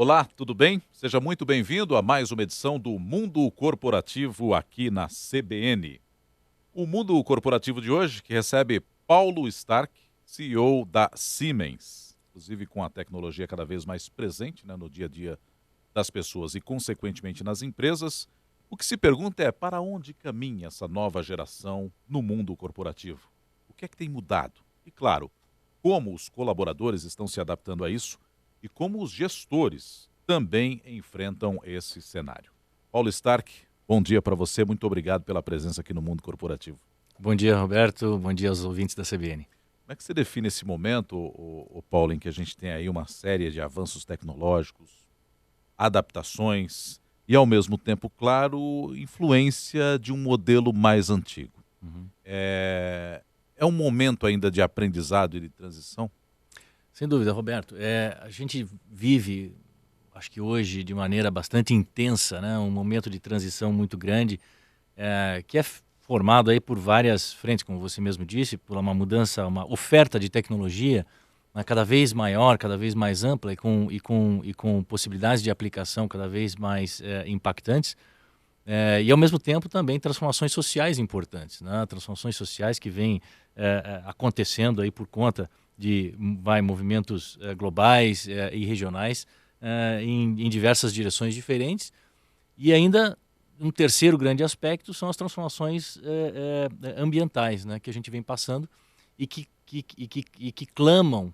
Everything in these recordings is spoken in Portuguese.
Olá, tudo bem? Seja muito bem-vindo a mais uma edição do Mundo Corporativo aqui na CBN. O Mundo Corporativo de hoje que recebe Paulo Stark, CEO da Siemens. Inclusive com a tecnologia cada vez mais presente, no dia a dia das pessoas e, consequentemente, nas empresas, o que se pergunta é para onde caminha essa nova geração no mundo corporativo? O que é que tem mudado? E, claro, como os colaboradores estão se adaptando a isso e como os gestores também enfrentam esse cenário. Paulo Stark, bom dia para você, muito obrigado pela presença aqui no Mundo Corporativo. Bom dia, Roberto. Bom dia aos ouvintes da CBN. Como é que você define esse momento, Paulo, em que a gente tem aí uma série de avanços tecnológicos, adaptações e, ao mesmo tempo, claro, influência de um modelo mais antigo? Uhum. É um momento ainda de aprendizado e de transição? Sem dúvida, Roberto. A gente vive, acho que hoje, de maneira bastante intensa, né, um momento de transição muito grande, que é formado aí por várias frentes, como você mesmo disse, por uma mudança, uma oferta de tecnologia, né, cada vez maior, cada vez mais ampla e com possibilidades de aplicação cada vez mais impactantes. E ao mesmo tempo também transformações sociais importantes, né? Transformações sociais que vêm acontecendo aí por conta de movimentos globais e regionais em diversas direções diferentes. E ainda um terceiro grande aspecto são as transformações ambientais, né? Que a gente vem passando e que clamam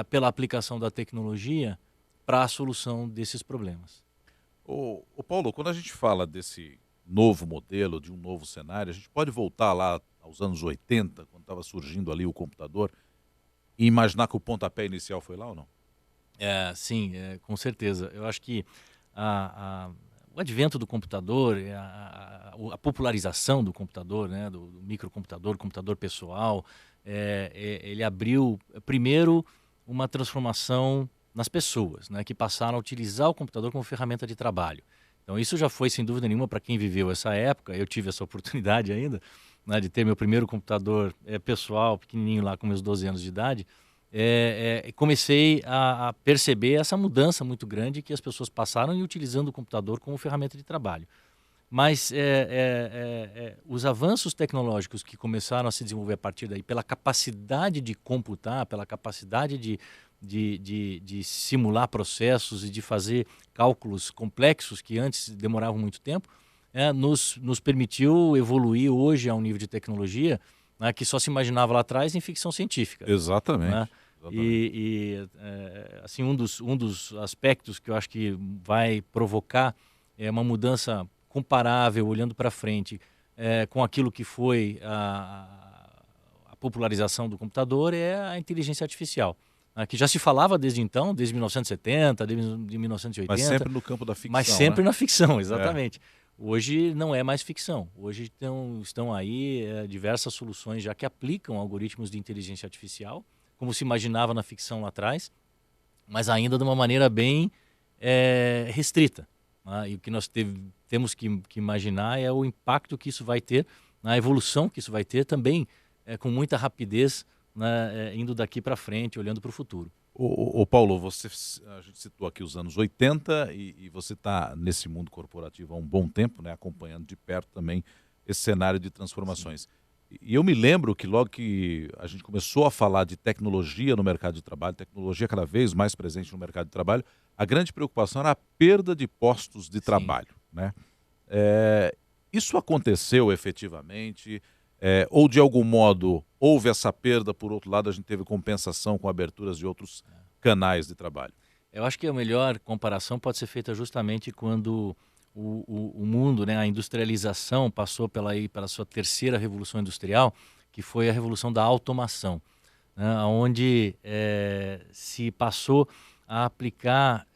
pela aplicação da tecnologia para a solução desses problemas. Ô Paulo, quando a gente fala desse novo modelo, de um novo cenário, a gente pode voltar lá aos anos 80, quando estava surgindo ali o computador, e imaginar que o pontapé inicial foi lá ou não? Sim, com certeza. Eu acho que a, a- o advento do computador, a popularização do computador, né, do microcomputador, computador pessoal, ele abriu, primeiro, uma transformação nas pessoas, né, que passaram a utilizar o computador como ferramenta de trabalho. Então, isso já foi, sem dúvida nenhuma, para quem viveu essa época. Eu tive essa oportunidade ainda, né, de ter meu primeiro computador pessoal, pequenininho lá com meus 12 anos de idade. Comecei a perceber essa mudança muito grande que as pessoas passaram e utilizando o computador como ferramenta de trabalho. Mas os avanços tecnológicos que começaram a se desenvolver a partir daí, pela capacidade de computar, pela capacidade de simular processos e de fazer cálculos complexos que antes demoravam muito tempo, nos permitiu evoluir hoje a um nível de tecnologia, né, que só se imaginava lá atrás em ficção científica, né? Exatamente, exatamente. Assim, um dos aspectos que eu acho que vai provocar uma mudança comparável, olhando para frente, com aquilo que foi a popularização do computador, é a inteligência artificial, né, que já se falava desde então, desde 1970, desde Mas 1980, sempre no campo da mas ficção, né? sempre na ficção, É. exatamente. Hoje não é mais ficção. Hoje estão aí diversas soluções já que aplicam algoritmos de inteligência artificial, como se imaginava na ficção lá atrás, mas ainda de uma maneira bem restrita, né? E o que nós temos que imaginar é o impacto que isso vai ter, na evolução que isso vai ter também, com muita rapidez, né, indo daqui para frente, olhando para o futuro. Ô Paulo, a gente citou aqui os anos 80 e você está nesse mundo corporativo há um bom tempo, né, acompanhando de perto também esse cenário de Sim, transformações. E eu me lembro que logo que a gente começou a falar de tecnologia no mercado de trabalho, tecnologia cada vez mais presente no mercado de trabalho, a grande preocupação era a perda de postos de sim. trabalho, né? Eh, Isso aconteceu efetivamente? Ou de algum modo houve essa perda, por outro lado a gente teve compensação com aberturas de outros canais de trabalho? Eu acho que a melhor comparação pode ser feita justamente quando o mundo, né, a industrialização passou pela sua terceira revolução industrial, que foi a revolução da automação, né, onde se passou a aplicar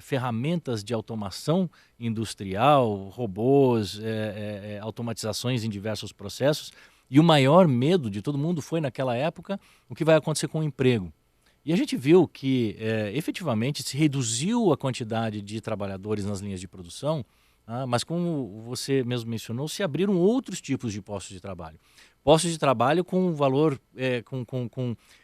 ferramentas de automação industrial, robôs, automatizações em diversos processos. E o maior medo de todo mundo foi, naquela época, o que vai acontecer com o emprego. E a gente viu que, efetivamente, se reduziu a quantidade de trabalhadores nas linhas de produção, mas como você mesmo mencionou, se abriram outros tipos de postos de trabalho. Postos de trabalho com valor,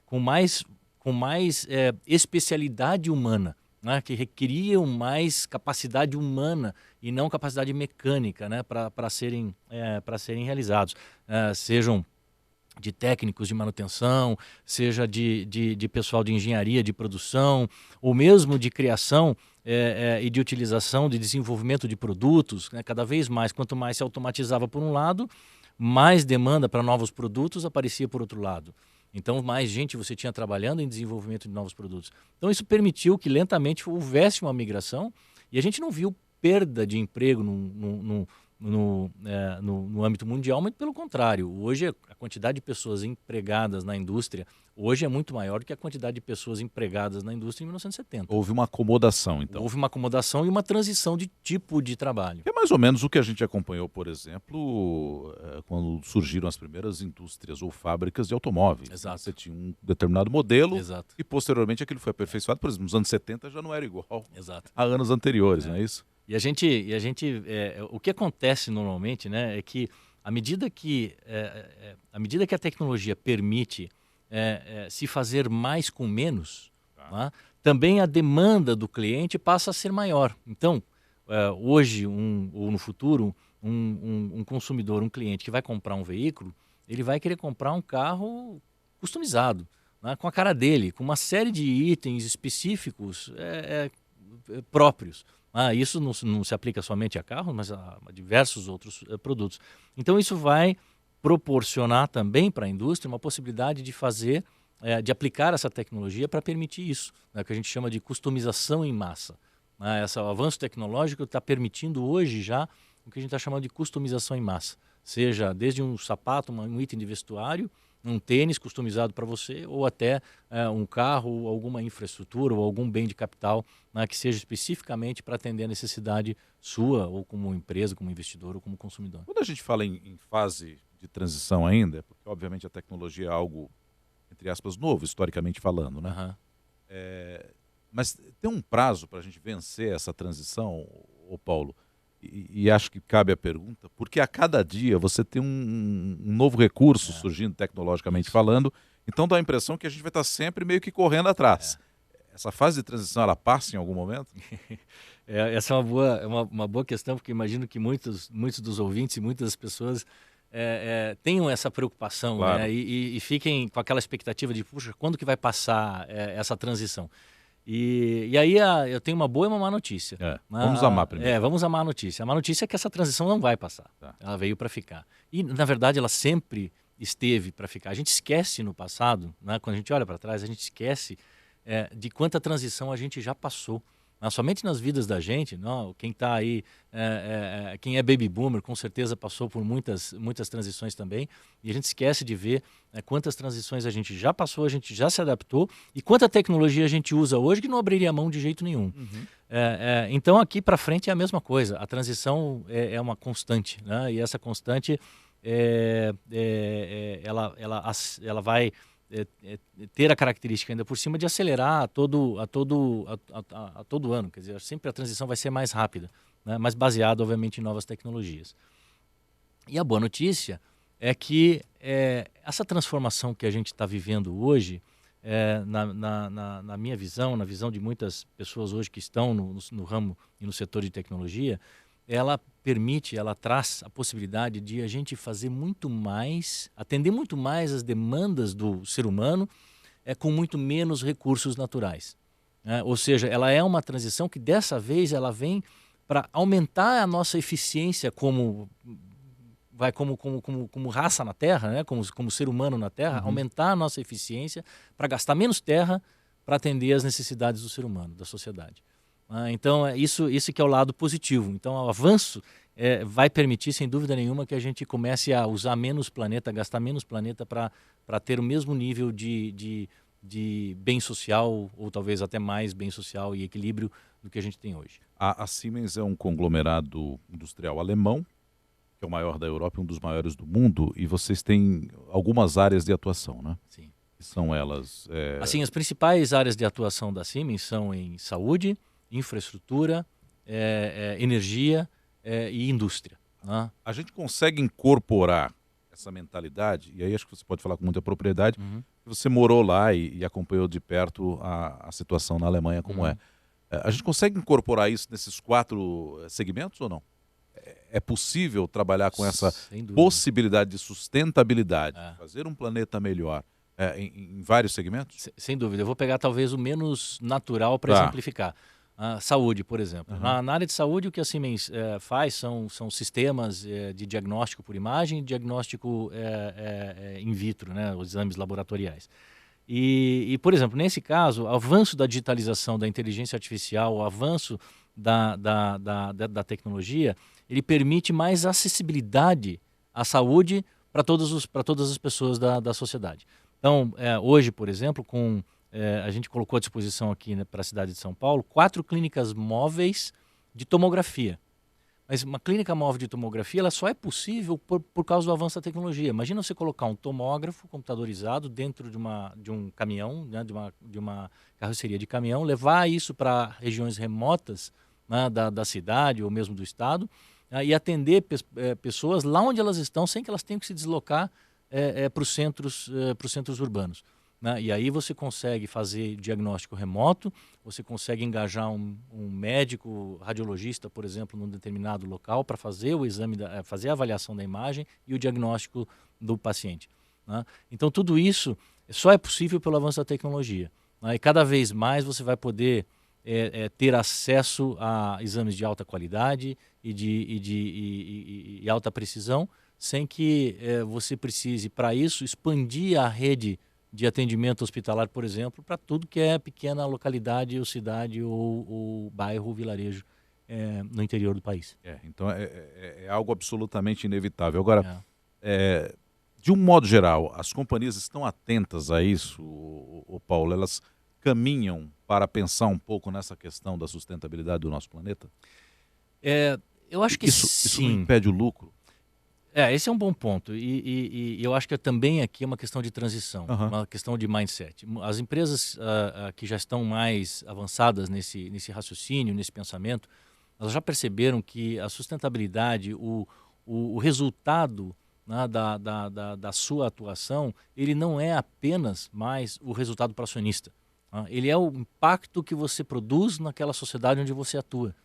com mais especialidade humana. né, que requeriam mais capacidade humana e não capacidade mecânica, né, para serem realizados. Sejam de técnicos de manutenção, seja de pessoal de engenharia, de produção, ou mesmo de criação e de utilização, de desenvolvimento de produtos, né? Cada vez mais, quanto mais se automatizava por um lado, mais demanda para novos produtos aparecia por outro lado. Então, mais gente você tinha trabalhando em desenvolvimento de novos produtos. Então, isso permitiu que lentamente houvesse uma migração e a gente não viu perda de emprego no âmbito mundial, mas pelo contrário. Hoje, a quantidade de pessoas empregadas na indústria hoje é muito maior do que a quantidade de pessoas empregadas na indústria em 1970. Houve uma acomodação, então. Houve uma acomodação e uma transição de tipo de trabalho. É mais ou menos o que a gente acompanhou, por exemplo, quando surgiram as primeiras indústrias ou fábricas de automóveis. Exato. Você tinha um determinado modelo. Exato. E posteriormente aquilo foi aperfeiçoado. Por exemplo, nos anos 70 já não era igual. Exato. A anos anteriores, não é isso? E o que acontece normalmente, né, é que à medida que a tecnologia permite se fazer mais com menos, né, também a demanda do cliente passa a ser maior. Então, hoje ou no futuro, um consumidor, um cliente que vai comprar um veículo, ele vai querer comprar um carro customizado, né, com a cara dele, com uma série de itens específicos próprios. Isso não se aplica somente a carros, mas a diversos outros produtos. Então, isso vai proporcionar também para a indústria uma possibilidade de fazer, de aplicar essa tecnologia para permitir isso, né, que a gente chama de customização em massa. Esse avanço tecnológico está permitindo hoje já o que a gente está chamando de customização em massa. Seja desde um sapato, um item de vestuário, um tênis customizado para você, ou até um carro, ou alguma infraestrutura, ou algum bem de capital, né, que seja especificamente para atender a necessidade sua, ou como empresa, como investidor, ou como consumidor. Quando a gente fala em fase de transição ainda, porque obviamente a tecnologia é algo, entre aspas, novo, historicamente falando, né? Uhum. Mas tem um prazo para a gente vencer essa transição, ô Paulo? E acho que cabe a pergunta, porque a cada dia você tem um novo recurso surgindo tecnologicamente falando, então dá a impressão que a gente vai estar sempre meio que correndo atrás. Essa fase de transição, ela passa em algum momento? Essa é uma boa questão, porque imagino que muitos dos ouvintes e muitas das pessoas tenham essa preocupação, claro, né, e fiquem com aquela expectativa de, puxa, quando que vai passar essa transição? E aí eu tenho uma boa e uma má notícia. Vamos amar primeiro. Vamos amar a notícia. A má notícia é que essa transição não vai passar. Tá. Ela veio para ficar. E, na verdade, ela sempre esteve para ficar. A gente esquece no passado, né, quando a gente olha para trás, a gente esquece de quanta transição a gente já passou. Somente nas vidas da gente, não, quem está aí, quem é baby boomer, com certeza passou por muitas transições também, e a gente esquece de ver quantas transições a gente já passou, a gente já se adaptou, e quanta tecnologia a gente usa hoje que não abriria mão de jeito nenhum. Uhum. Então, aqui para frente é a mesma coisa, a transição é uma constante, né? E essa constante, ela vai ter a característica ainda por cima de acelerar a todo ano, quer dizer, sempre a transição vai ser mais rápida, né? Mas baseada obviamente em novas tecnologias. E a boa notícia é que essa transformação que a gente está vivendo hoje, na minha visão, na visão de muitas pessoas hoje que estão no ramo e no setor de tecnologia, ela traz a possibilidade de a gente fazer muito mais, atender muito mais as demandas do ser humano com muito menos recursos naturais. Ou seja, ela é uma transição que dessa vez ela vem para aumentar a nossa eficiência como raça na Terra, né? como ser humano na Terra, aumentar a nossa eficiência para gastar menos terra para atender às necessidades do ser humano, da sociedade. Então, isso que é o lado positivo. Então, o avanço vai permitir, sem dúvida nenhuma, que a gente comece a usar menos planeta, gastar menos planeta para ter o mesmo nível de bem social, ou talvez até mais bem social e equilíbrio do que a gente tem hoje. A Siemens é um conglomerado industrial alemão, que é o maior da Europa e um dos maiores do mundo, e vocês têm algumas áreas de atuação, né? Sim. Que são elas? Assim, as principais áreas de atuação da Siemens são em saúde, infraestrutura, energia e indústria. Né? A gente consegue incorporar essa mentalidade, e aí acho que você pode falar com muita propriedade, que você morou lá e acompanhou de perto a situação na Alemanha como é. A gente consegue incorporar isso nesses 4 segmentos ou não? É possível trabalhar com essa Sem dúvida. possibilidade de sustentabilidade, É. fazer um planeta melhor em vários segmentos? Sem dúvida. Eu vou pegar talvez o menos natural para Tá. exemplificar. Saúde, por exemplo. Uhum. Na área de saúde, o que a Siemens faz são sistemas de diagnóstico por imagem e diagnóstico in vitro, né, os exames laboratoriais. E, por exemplo, nesse caso, o avanço da digitalização, da inteligência artificial, o avanço da tecnologia, ele permite mais acessibilidade à saúde para todas as pessoas da sociedade. Então, hoje, por exemplo, a gente colocou à disposição aqui, né, para a cidade de São Paulo 4 clínicas móveis de tomografia. Mas uma clínica móvel de tomografia ela só é possível por causa do avanço da tecnologia. Imagina você colocar um tomógrafo computadorizado dentro de um caminhão, né, de uma carroceria de caminhão, levar isso para regiões remotas, né, da cidade ou mesmo do estado, e atender pessoas lá onde elas estão sem que elas tenham que se deslocar para os centros urbanos. Né? E aí você consegue fazer diagnóstico remoto, você consegue engajar um médico radiologista, por exemplo, num determinado local para fazer o exame, fazer a avaliação da imagem e o diagnóstico do paciente. Né? Então tudo isso só é possível pelo avanço da tecnologia. Né? E cada vez mais você vai poder ter acesso a exames de alta qualidade e de alta precisão, sem que você precise, para isso, expandir a rede de atendimento hospitalar, por exemplo, para tudo que é pequena localidade ou cidade ou bairro ou vilarejo no interior do país. Então é algo absolutamente inevitável. Agora, de um modo geral, as companhias estão atentas a isso, o Paulo? Elas caminham para pensar um pouco nessa questão da sustentabilidade do nosso planeta? Eu acho que isso não impede o lucro? Esse é um bom ponto e eu acho que também aqui é uma questão de transição, uma questão de mindset. As empresas que já estão mais avançadas nesse raciocínio, nesse pensamento, elas já perceberam que a sustentabilidade, o resultado, né, da sua atuação, ele não é apenas mais o resultado para o acionista. Ele é o impacto que você produz naquela sociedade onde você atua.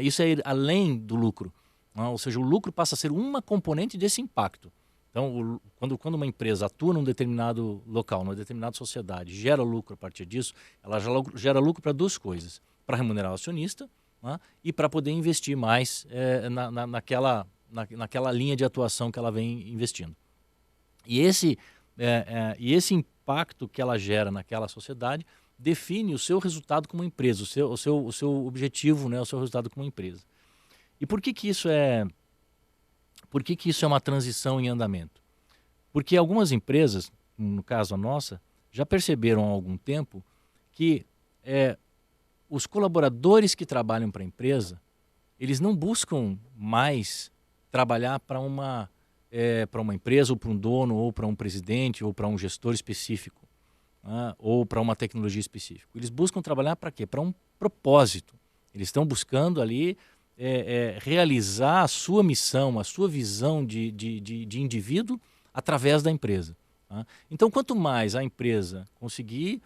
Isso é ir além do lucro. Ou seja, o lucro passa a ser uma componente desse impacto. Então, quando uma empresa atua num determinado local, numa determinada sociedade, gera lucro a partir disso, ela gera lucro para 2 coisas. Para remunerar o acionista, né, e para poder investir mais naquela linha de atuação que ela vem investindo. E esse impacto que ela gera naquela sociedade define o seu resultado como empresa, o seu objetivo, né, o seu resultado como empresa. E por que isso é uma transição em andamento? Porque algumas empresas, no caso a nossa, já perceberam há algum tempo que os colaboradores que trabalham para a empresa, eles não buscam mais trabalhar para uma empresa, ou para um dono, ou para um presidente, ou para um gestor específico, né, ou para uma tecnologia específica. Eles buscam trabalhar para quê? Para um propósito. Eles estão buscando ali realizar a sua missão, a sua visão de indivíduo através da empresa. Tá? Então, quanto mais a empresa conseguir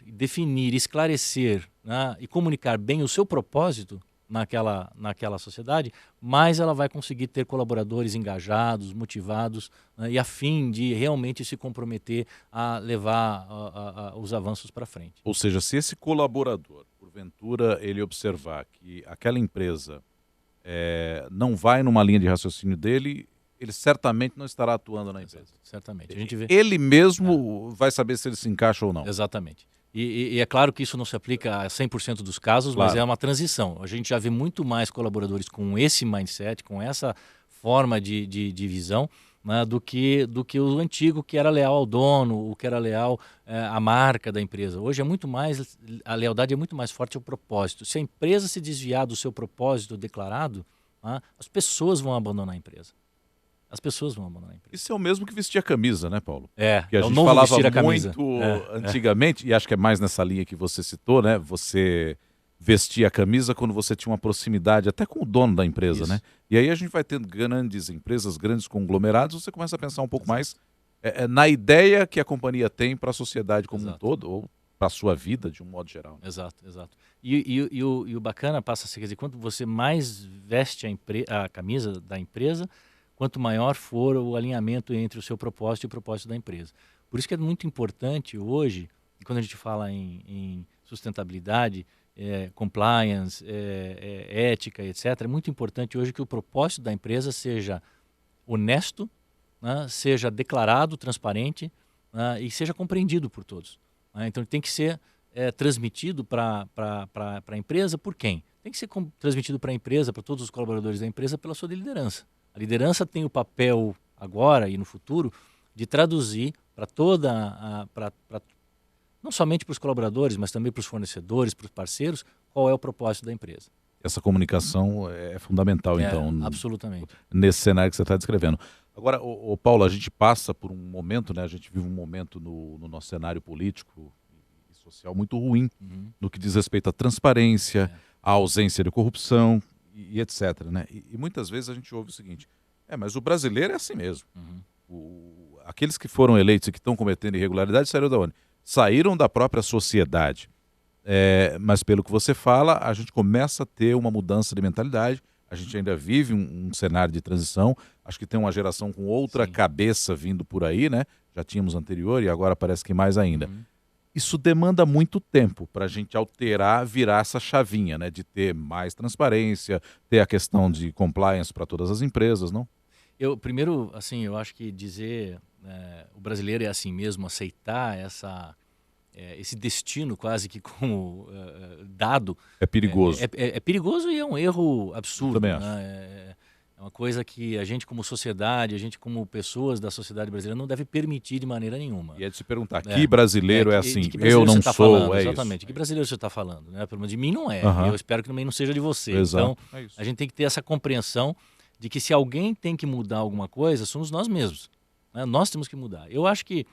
definir, esclarecer, né, e comunicar bem o seu propósito naquela sociedade, mais ela vai conseguir ter colaboradores engajados, motivados, né, e a fim de realmente se comprometer a levar os avanços para frente. Ou seja, se esse colaborador, porventura, ele observar que aquela empresa não vai numa linha de raciocínio dele, ele certamente não estará atuando na empresa. Certamente. A gente vê... Ele mesmo vai saber se ele se encaixa ou não. Exatamente. E é claro que isso não se aplica a 100% dos casos, Claro. mas é uma transição. A gente já vê muito mais colaboradores com esse mindset, com essa forma de visão, né, do que o antigo, que era leal ao dono, o que era leal à marca da empresa. Hoje a lealdade é muito mais forte ao propósito. Se a empresa se desviar do seu propósito declarado, né, as pessoas vão abandonar a empresa. As pessoas vão abandonar a empresa. Isso é o mesmo que vestir a camisa, né, Paulo? Que a o gente novo falava vestir a camisa. muito antigamente, e acho que é mais nessa linha que você citou, né? Você vestia a camisa quando você tinha uma proximidade até com o dono da empresa, Isso. né? E aí a gente vai tendo grandes empresas, grandes conglomerados, você começa a pensar um pouco mais na ideia que a companhia tem para a sociedade como um todo, ou para a sua vida de um modo geral. Exato, exato. E o bacana passa a ser, quer dizer, quanto você mais veste a camisa da empresa, quanto maior for o alinhamento entre o seu propósito e o propósito da empresa. Por isso que é muito importante hoje, quando a gente fala em sustentabilidade, compliance, ética, etc., é muito importante hoje que o propósito da empresa seja honesto, né, seja declarado, transparente, né, e seja compreendido por todos. Né? Então, ele tem que ser transmitido para a empresa por quem? Tem que ser transmitido para a empresa, para todos os colaboradores da empresa, pela sua liderança. A liderança tem o papel agora e no futuro de traduzir para não somente para os colaboradores, mas também para os fornecedores, para os parceiros, qual é o propósito da empresa. Essa comunicação é fundamental, então, absolutamente, nesse cenário que você está descrevendo. Agora, Paulo, a gente passa por um momento, né? A gente vive um momento no nosso cenário político e social muito ruim, no que diz respeito à transparência, à ausência de corrupção e etc. Né? E muitas vezes a gente ouve o seguinte: mas o brasileiro é assim mesmo. Aqueles que foram eleitos e que estão cometendo irregularidades saíram da onde? Saíram da própria sociedade. Mas pelo que você fala, a gente começa a ter uma mudança de mentalidade. A gente ainda vive um cenário de transição. Acho que tem uma geração com outra cabeça vindo por aí, né? Já tínhamos anterior e agora parece que mais ainda. Isso demanda muito tempo para a gente alterar, virar essa chavinha, né? De ter mais transparência, ter a questão de compliance para todas as empresas, não? Primeiro, assim, eu acho que dizer o brasileiro é assim mesmo, aceitar esse destino quase que como dado... É perigoso. É perigoso e é um erro absurdo. Também acho. É uma coisa que a gente como sociedade, a gente como pessoas da sociedade brasileira não deve permitir de maneira nenhuma. E é de se perguntar, que brasileiro é assim? Eu não sou, falando, é exatamente. isso. Que brasileiro você está falando? Né? Pelo menos de mim não é. Eu espero que também não seja de você. Exato. Então, a gente tem que ter essa compreensão de que se alguém tem que mudar alguma coisa, somos nós mesmos. Né? Nós temos que mudar. Eu acho que,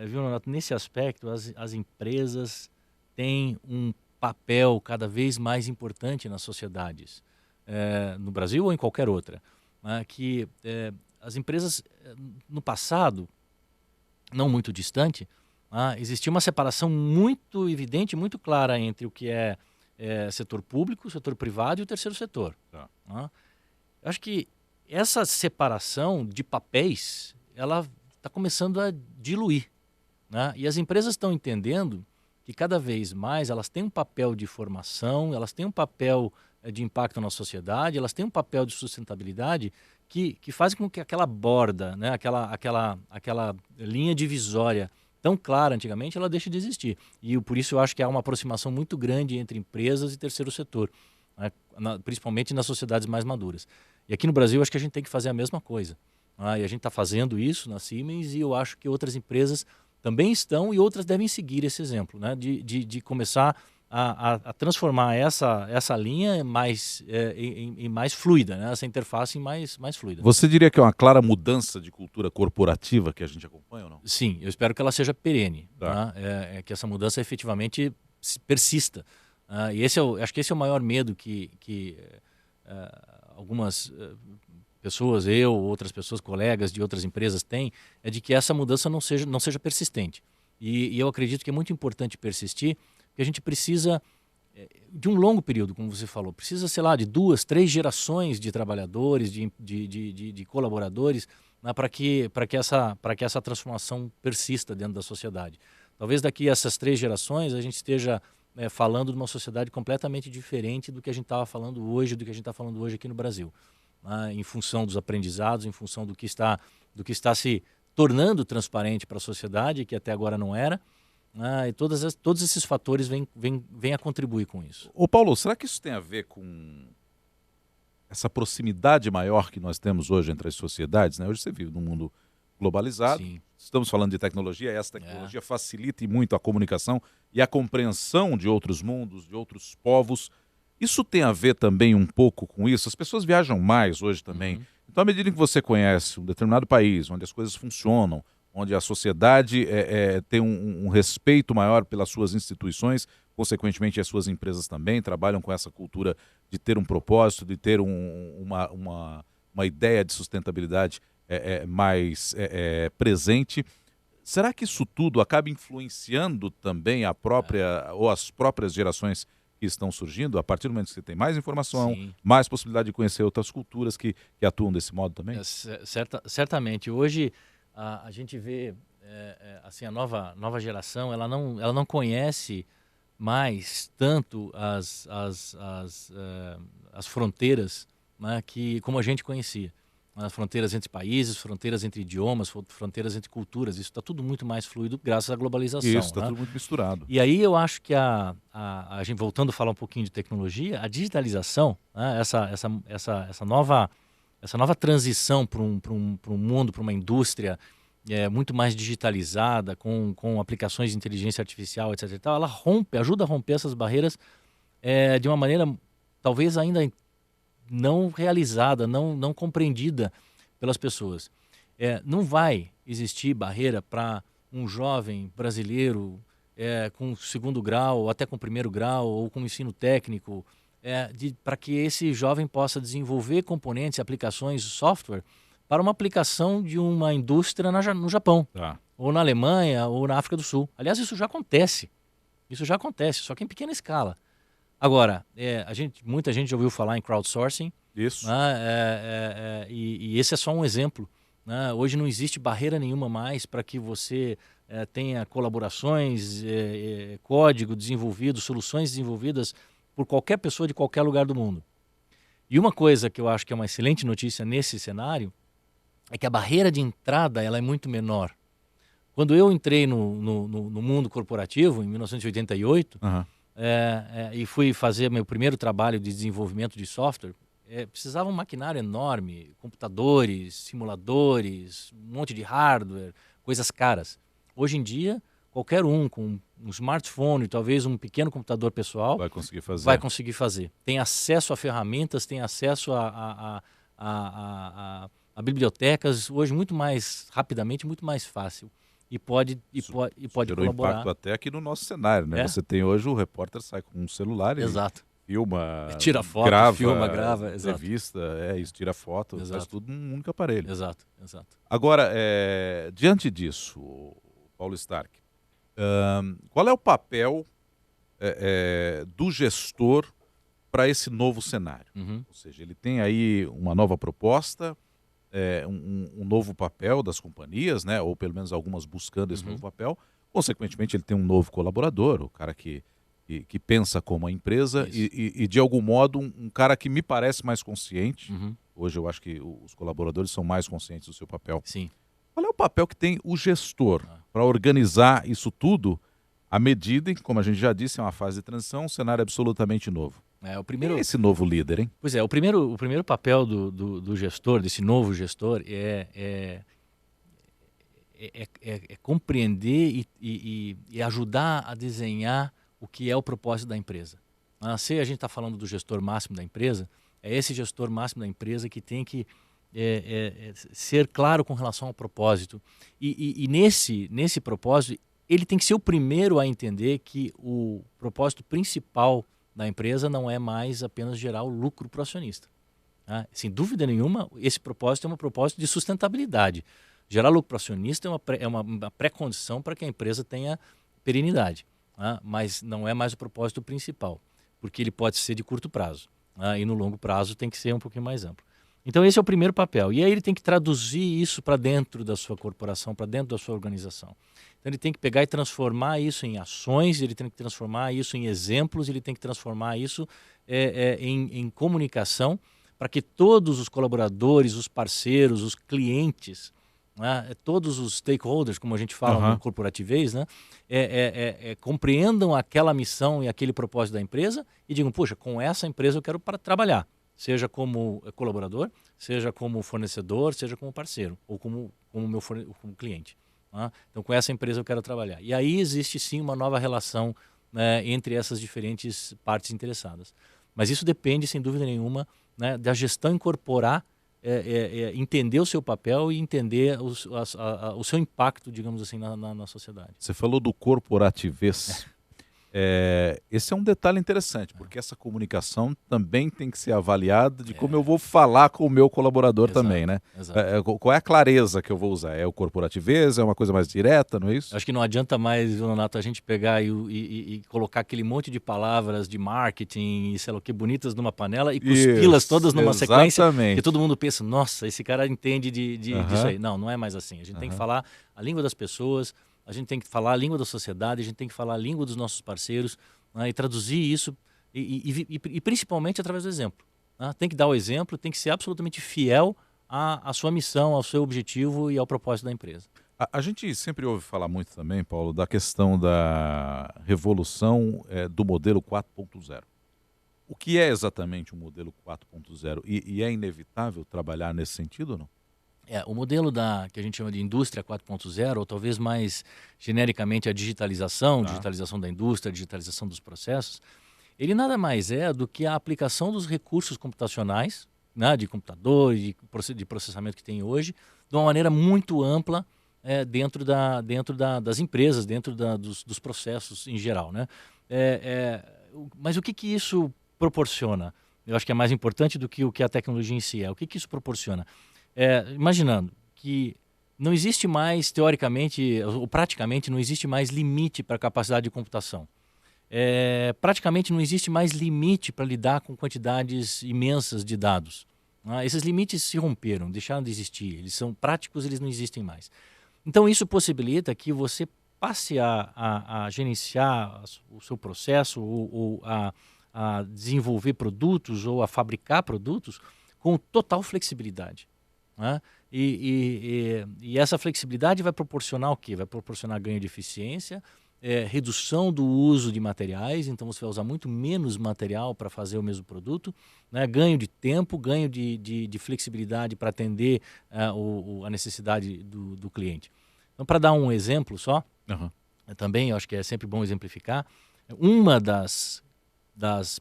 viu, Renato, nesse aspecto, as empresas têm um papel cada vez mais importante nas sociedades, no Brasil ou em qualquer outra. Né? Que as empresas, no passado, não muito distante, existia uma separação muito evidente, muito clara entre o que é setor público, setor privado e o terceiro setor. Eu acho que essa separação de papéis, ela está começando a diluir. Né? E as empresas estão entendendo que cada vez mais elas têm um papel de formação, elas têm um papel de impacto na sociedade, elas têm um papel de sustentabilidade que faz com que aquela borda, né? aquela linha divisória tão clara antigamente, ela deixe de existir. E por isso eu acho que há uma aproximação muito grande entre empresas e terceiro setor, né? Principalmente nas sociedades mais maduras. E aqui no Brasil, eu acho que a gente tem que fazer a mesma coisa. E a gente está fazendo isso na Siemens e eu acho que outras empresas também estão e outras devem seguir esse exemplo, né? De começar a transformar essa linha em mais fluida, né? Essa interface em mais fluida. Você diria que é uma clara mudança de cultura corporativa que a gente acompanha ou não? Sim, eu espero que ela seja perene, né? Que essa mudança efetivamente persista. E acho que esse é o maior medo que algumas pessoas, outras pessoas, colegas de outras empresas têm, é de que essa mudança não seja persistente. E eu acredito que é muito importante persistir, porque a gente precisa de um longo período, como você falou, precisa, sei lá, de 2, 3 gerações de trabalhadores, de colaboradores, né, para que essa transformação persista dentro da sociedade. Talvez daqui a essas 3 gerações a gente esteja falando de uma sociedade completamente diferente do que a gente estava falando hoje, do que a gente está falando hoje aqui no Brasil, né, em função dos aprendizados, em função do que está se tornando transparente para a sociedade, que até agora não era, né, e todos esses fatores vêm a contribuir com isso. Paulo, será que isso tem a ver com essa proximidade maior que nós temos hoje entre as sociedades? Né? Hoje você vive num mundo globalizado. Sim. Estamos falando de tecnologia, e essa tecnologia facilita muito a comunicação e a compreensão de outros mundos, de outros povos. Isso tem a ver também um pouco com isso? As pessoas viajam mais hoje também. Então, à medida que você conhece um determinado país, onde as coisas funcionam, onde a sociedade tem um respeito maior pelas suas instituições, consequentemente as suas empresas também trabalham com essa cultura de ter um propósito, de ter uma ideia de sustentabilidade mais presente. Será que isso tudo acaba influenciando também a própria ou as próprias gerações que estão surgindo? A partir do momento que você tem mais informação, Sim. mais possibilidade de conhecer outras culturas que atuam desse modo também? Certamente. Hoje a gente vê assim, a nova geração, ela não conhece mais tanto as fronteiras, né, que como a gente conhecia. As fronteiras entre países, fronteiras entre idiomas, fronteiras entre culturas. Isso está tudo muito mais fluido graças à Isso, globalização, está né? tudo muito misturado. E aí eu acho que a gente, voltando a falar um pouquinho de tecnologia, a digitalização, né, essa nova transição para um mundo, para uma indústria muito mais digitalizada, com aplicações de inteligência artificial, etc. e tal, ela ajuda a romper essas barreiras de uma maneira talvez ainda não realizada, não compreendida pelas pessoas. Não vai existir barreira para um jovem brasileiro com segundo grau, ou até com primeiro grau, ou com ensino técnico, para que esse jovem possa desenvolver componentes, aplicações, software, para uma aplicação de uma indústria no Japão, Tá. ou na Alemanha, ou na África do Sul. Aliás, isso já acontece. Isso já acontece, só que em pequena escala. Agora, muita gente já ouviu falar em crowdsourcing, Isso. né? E esse é só um exemplo, né? Hoje não existe barreira nenhuma mais para que você tenha colaborações, código desenvolvido, soluções desenvolvidas por qualquer pessoa de qualquer lugar do mundo. E uma coisa que eu acho que é uma excelente notícia nesse cenário é que a barreira de entrada ela é muito menor. Quando eu entrei no mundo corporativo, em 1988, Aham. e fui fazer meu primeiro trabalho de desenvolvimento de software, precisava um maquinário enorme, computadores, simuladores, um monte de hardware, coisas caras. Hoje em dia, qualquer um com um smartphone, talvez um pequeno computador pessoal, Vai conseguir fazer. vai conseguir fazer. Tem acesso a ferramentas, tem acesso a bibliotecas, hoje muito mais rapidamente, muito mais fácil. E pode Gerou colaborar. impacto até aqui no nosso cenário, né? Você tem hoje, o repórter sai com um celular e Exato. filma, Tira foto, grava, filma, grava, exato. entrevista, isso, tira foto, faz Exato. tudo num único aparelho. Exato. Agora, diante disso, Paulo Stark, qual é o papel do gestor para esse novo cenário? Uhum. Ou seja, ele tem aí uma nova proposta, um novo papel das companhias, né? Ou pelo menos algumas buscando esse Uhum. novo papel. Consequentemente, ele tem um novo colaborador, o cara que pensa como a empresa Isso. e de algum modo, um cara que me parece mais consciente. Uhum. Hoje eu acho que os colaboradores são mais conscientes do seu papel. Sim. Qual é o papel que tem o gestor Ah. para organizar isso tudo à medida em que, como a gente já disse, é uma fase de transição, um cenário absolutamente novo? O Quem primeiro, é esse novo líder, hein? pois o primeiro papel do gestor, desse novo gestor, é compreender e ajudar a desenhar o que é o propósito da empresa. Se a gente está falando do gestor máximo da empresa, é esse gestor máximo da empresa que tem que ser claro com relação ao propósito. E nesse propósito, ele tem que ser o primeiro a entender que o propósito principal da empresa não é mais apenas gerar o lucro para o acionista. Sem dúvida nenhuma, esse propósito é um propósito de sustentabilidade. Gerar lucro para o acionista é uma pré-condição para que a empresa tenha perenidade, mas não é mais o propósito principal, porque ele pode ser de curto prazo, e no longo prazo tem que ser um pouquinho mais amplo. Então esse é o primeiro papel, e aí ele tem que traduzir isso para dentro da sua corporação, para dentro da sua organização. Então ele tem que pegar e transformar isso em ações, ele tem que transformar isso em exemplos, ele tem que transformar isso em comunicação, para que todos os colaboradores, os parceiros, os clientes, todos os stakeholders, como a gente fala no corporativez, compreendam aquela missão e aquele propósito da empresa e digam, poxa, com essa empresa eu quero trabalhar, seja como colaborador, seja como fornecedor, seja como parceiro ou como cliente. Então, com essa empresa eu quero trabalhar. E aí existe sim uma nova relação, entre essas diferentes partes interessadas. Mas isso depende, sem dúvida nenhuma, da gestão incorporar, entender o seu papel e entender o seu impacto, digamos assim, na sociedade. Você falou do corporativez. Esse é um detalhe interessante, porque essa comunicação também tem que ser avaliada de como eu É, vou falar com o meu colaborador também, exato, né? exato. Qual é a clareza que eu vou usar? É o corporativez? É uma coisa mais direta, não é Eu isso? acho que não adianta mais, viu, Nonato, a gente pegar e colocar aquele monte de palavras de marketing e sei lá o que, bonitas numa panela e cuspi-las Isso, todas numa sequência que todo exatamente. mundo pensa, nossa, esse cara entende disso Aham, aí. Não, não é mais assim. A gente tem que aham. falar a língua das pessoas, a gente tem que falar a língua da sociedade, a gente tem que falar a língua dos nossos parceiros, né, e traduzir isso, e principalmente através do exemplo. Né? Tem que dar o exemplo, tem que ser absolutamente fiel à sua missão, ao seu objetivo e ao propósito da empresa. A gente sempre ouve falar muito também, Paulo, da questão da revolução do modelo 4.0. O que é exatamente o modelo 4.0? E é inevitável trabalhar nesse sentido ou não? O modelo que a gente chama de indústria 4.0, ou talvez mais genericamente a digitalização, Tá. digitalização da indústria, digitalização dos processos, ele nada mais é do que a aplicação dos recursos computacionais, né, de computador e de processamento que tem hoje, de uma maneira muito ampla das empresas, dos processos em geral. Né? Mas o que isso proporciona? Eu acho que é mais importante do que o que a tecnologia em si é. O que isso proporciona? Imaginando que não existe mais, teoricamente, ou praticamente, não existe mais limite para a capacidade de computação. Praticamente não existe mais limite para lidar com quantidades imensas de dados. Né? Esses limites se romperam, deixaram de existir. Eles são práticos, eles não existem mais. Então, isso possibilita que você passe a gerenciar o seu processo ou a desenvolver produtos ou a fabricar produtos com total flexibilidade. Né? E essa flexibilidade vai proporcionar o quê? Vai proporcionar ganho de eficiência, redução do uso de materiais, então você vai usar muito menos material para fazer o mesmo produto, né? Ganho de tempo, ganho de flexibilidade para atender a necessidade do cliente. Então, para dar um exemplo só, Aham. também eu acho que é sempre bom exemplificar, uma das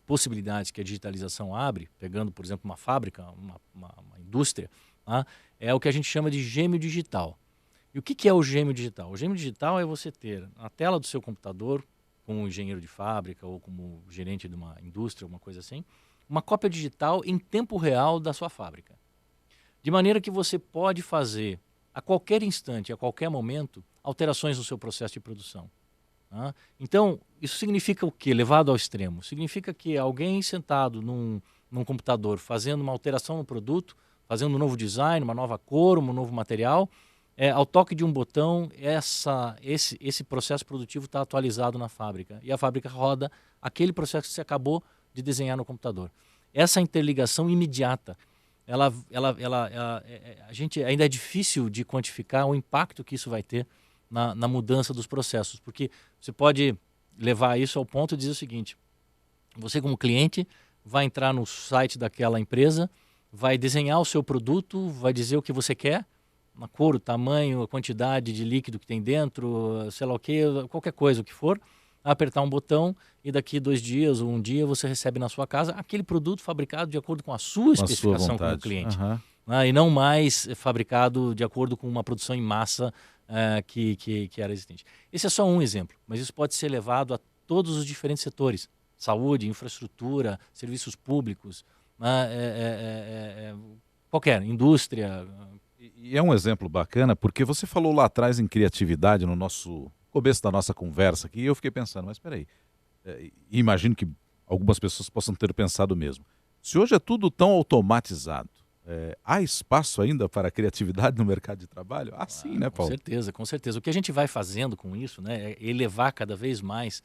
possibilidades que a digitalização abre, pegando, por exemplo, uma fábrica, uma indústria, tá? É o que a gente chama de gêmeo digital. E o que é o gêmeo digital? O gêmeo digital é você ter na tela do seu computador, como engenheiro de fábrica ou como gerente de uma indústria, alguma coisa assim, uma cópia digital em tempo real da sua fábrica. De maneira que você pode fazer, a qualquer instante, a qualquer momento, alterações no seu processo de produção. Tá? Então, isso significa o quê? Levado ao extremo. Significa que alguém sentado num computador fazendo uma alteração no produto, fazendo um novo design, uma nova cor, um novo material, ao toque de um botão, esse processo produtivo está atualizado na fábrica. E a fábrica roda aquele processo que você acabou de desenhar no computador. Essa interligação imediata, a gente ainda é difícil de quantificar o impacto que isso vai ter na mudança dos processos, porque você pode levar isso ao ponto de dizer o seguinte: você como cliente vai entrar no site daquela empresa, vai desenhar o seu produto, vai dizer o que você quer, a cor, o tamanho, a quantidade de líquido que tem dentro, sei lá o que, qualquer coisa o que for, apertar um botão e daqui 2 dias ou um dia você recebe na sua casa aquele produto fabricado de acordo com a sua Com a sua especificação como vontade. cliente, Aham. né? E não mais fabricado de acordo com uma produção em massa que era existente. Esse é só um exemplo, mas isso pode ser levado a todos os diferentes setores: saúde, infraestrutura, serviços públicos, né? Qualquer indústria. E é um exemplo bacana, porque você falou lá atrás em criatividade no nosso começo da nossa conversa aqui, e eu fiquei pensando, mas espera aí, e imagino que algumas pessoas possam ter pensado mesmo. Se hoje é tudo tão automatizado, há espaço ainda para a criatividade no mercado de trabalho? Ah, sim, né, Com Paulo? certeza, com certeza. O que a gente vai fazendo com isso, né, é elevar cada vez mais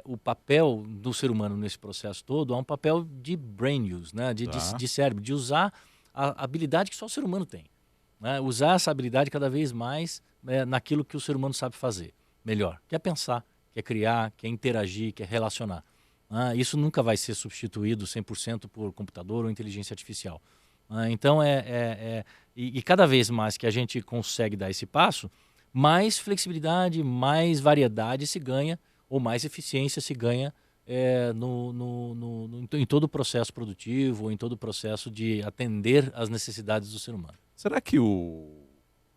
o papel do ser humano nesse processo todo a um papel de brain use, né, Tá. de cérebro, de usar a habilidade que só o ser humano tem. Né, usar essa habilidade cada vez mais naquilo que o ser humano sabe fazer melhor, que é pensar, que é criar, que é interagir, que é relacionar. Né. Isso nunca vai ser substituído 100% por computador ou inteligência artificial. Então, e cada vez mais que a gente consegue dar esse passo, mais flexibilidade, mais variedade se ganha, ou mais eficiência se ganha em todo o processo produtivo, ou em todo o processo de atender às necessidades do ser humano. Será que o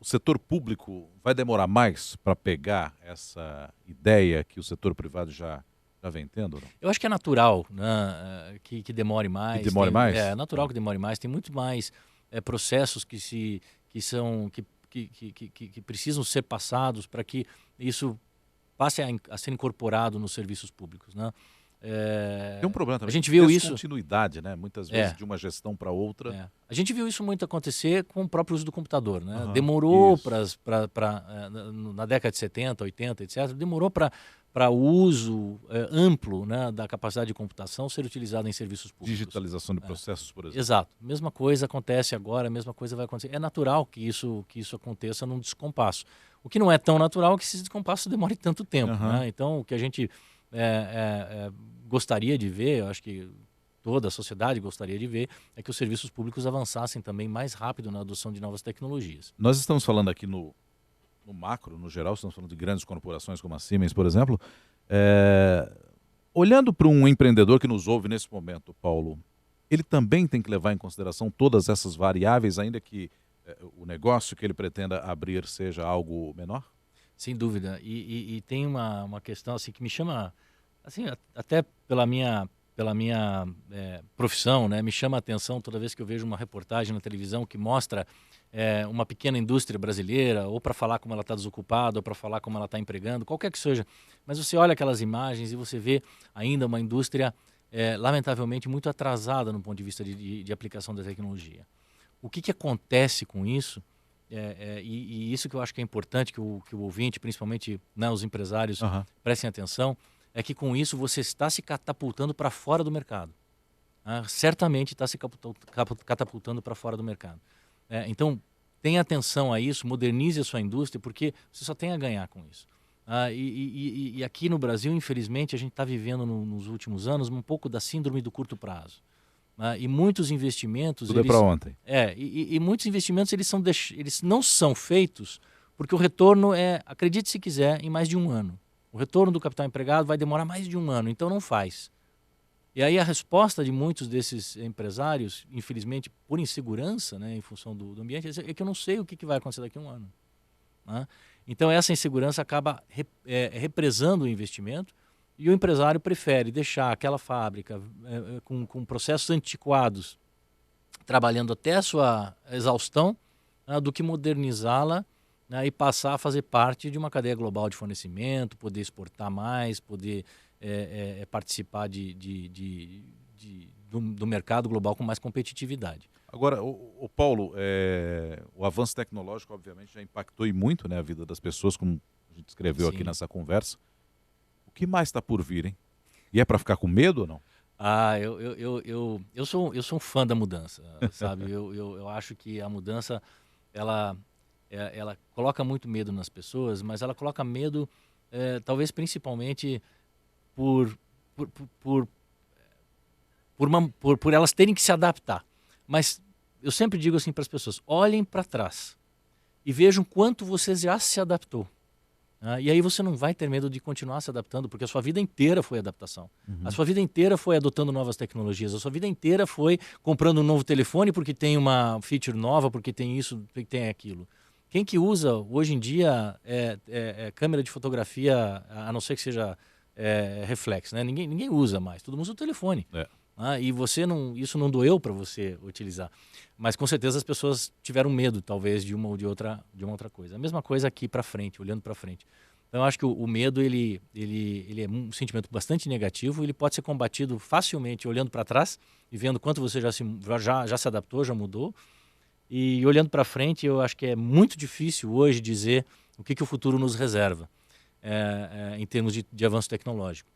setor público vai demorar mais para pegar essa ideia que o setor privado já Já vem tendo, não? Eu acho que é natural, né, que demore mais. Que demore mais? É natural que demore mais. Tem muito mais processos que precisam ser passados para que isso passe a ser incorporado nos serviços públicos, né? Tem um problema A também, gente viu isso. descontinuidade, né? Muitas vezes de uma gestão para outra. A gente viu isso muito acontecer com o próprio uso do computador, né? Aham, Demorou isso. na década de 70, 80, etc., demorou para o uso amplo, né, da capacidade de computação ser utilizada em serviços públicos. Digitalização de processos, por exemplo. Exato. Mesma coisa acontece agora, a mesma coisa vai acontecer. É natural que isso aconteça num descompasso. O que não é tão natural é que esse descompasso demore tanto tempo, né? Então, o que a gente gostaria de ver, eu acho que toda a sociedade gostaria de ver, é que os serviços públicos avançassem também mais rápido na adoção de novas tecnologias. Nós estamos falando aqui no macro, no geral, estamos falando de grandes corporações como a Siemens, por exemplo. Olhando para um empreendedor que nos ouve nesse momento, Paulo, ele também tem que levar em consideração todas essas variáveis, ainda que o negócio que ele pretenda abrir seja algo menor? Sem dúvida. E tem uma questão assim que me chama, assim, até pela minha profissão, né, me chama a atenção toda vez que eu vejo uma reportagem na televisão que mostra uma pequena indústria brasileira, ou para falar como ela está desocupada, ou para falar como ela está empregando, qualquer que seja. Mas você olha aquelas imagens e você vê ainda uma indústria, lamentavelmente, muito atrasada no ponto de vista de aplicação da tecnologia. O que acontece com isso? E isso que eu acho que é importante que o ouvinte, principalmente, né, os empresários, prestem atenção, é que com isso você está se catapultando para fora do mercado. Certamente está se catapultando para fora do mercado. Então, tenha atenção a isso, modernize a sua indústria, porque você só tem a ganhar com isso. E aqui no Brasil, infelizmente, a gente está vivendo nos últimos anos um pouco da síndrome do curto prazo. E muitos investimentos... Tudo é para ontem. E muitos investimentos eles não são feitos porque o retorno acredite se quiser, em mais de um ano. O retorno do capital empregado vai demorar mais de um ano, então não faz. E aí a resposta de muitos desses empresários, infelizmente por insegurança, né, em função do ambiente, é que eu não sei o que vai acontecer daqui a um ano. Né? Então essa insegurança acaba represando o investimento e o empresário prefere deixar aquela fábrica com processos antiquados, trabalhando até a sua exaustão, do que modernizá-la, né, e passar a fazer parte de uma cadeia global de fornecimento, poder exportar mais, poder participar do mercado global com mais competitividade. Agora, o Paulo, o avanço tecnológico, obviamente, já impactou e muito, né, a vida das pessoas, como a gente escreveu aqui nessa conversa. O que mais está por vir, hein? E é para ficar com medo ou não? Eu sou um fã da mudança, sabe? eu acho que a mudança, ela coloca muito medo nas pessoas, mas ela coloca medo, talvez principalmente por elas terem que se adaptar. Mas eu sempre digo assim para as pessoas, olhem para trás e vejam quanto você já se adaptou. E aí você não vai ter medo de continuar se adaptando, porque a sua vida inteira foi adaptação. A sua vida inteira foi adotando novas tecnologias. A sua vida inteira foi comprando um novo telefone porque tem uma feature nova, porque tem isso, porque tem aquilo. Quem que usa hoje em dia câmera de fotografia, a não ser que seja reflex, né? Ninguém usa mais, todo mundo usa o telefone. E isso não doeu para você utilizar. Mas com certeza as pessoas tiveram medo, talvez, de uma outra coisa. A mesma coisa aqui para frente, olhando para frente. Então eu acho que o medo ele é um sentimento bastante negativo, ele pode ser combatido facilmente olhando para trás e vendo quanto você já se adaptou, já mudou. E olhando para frente, eu acho que é muito difícil hoje dizer o que o futuro nos reserva em termos de avanço tecnológico.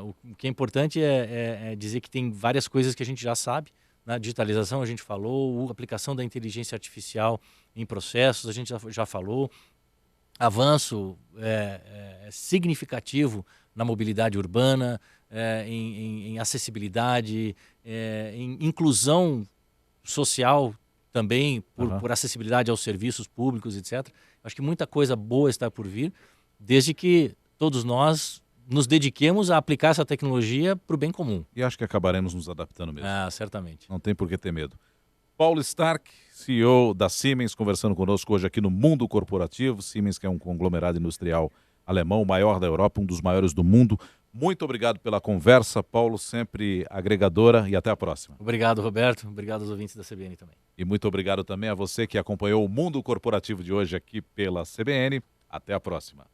O que é importante é dizer que tem várias coisas que a gente já sabe. Na digitalização a gente falou, a aplicação da inteligência artificial em processos a gente já falou, avanço significativo na mobilidade urbana, em acessibilidade, em inclusão social também, por acessibilidade aos serviços públicos, etc. Acho que muita coisa boa está por vir, desde que todos nós nos dediquemos a aplicar essa tecnologia para o bem comum. E acho que acabaremos nos adaptando mesmo. Certamente. Não tem por que ter medo. Paulo Stark, CEO da Siemens, conversando conosco hoje aqui no Mundo Corporativo. Siemens, que é um conglomerado industrial alemão, o maior da Europa, um dos maiores do mundo. Muito obrigado pela conversa, Paulo, sempre agregadora, e até a próxima. Obrigado, Roberto. Obrigado aos ouvintes da CBN também. E muito obrigado também a você que acompanhou o Mundo Corporativo de hoje aqui pela CBN. Até a próxima.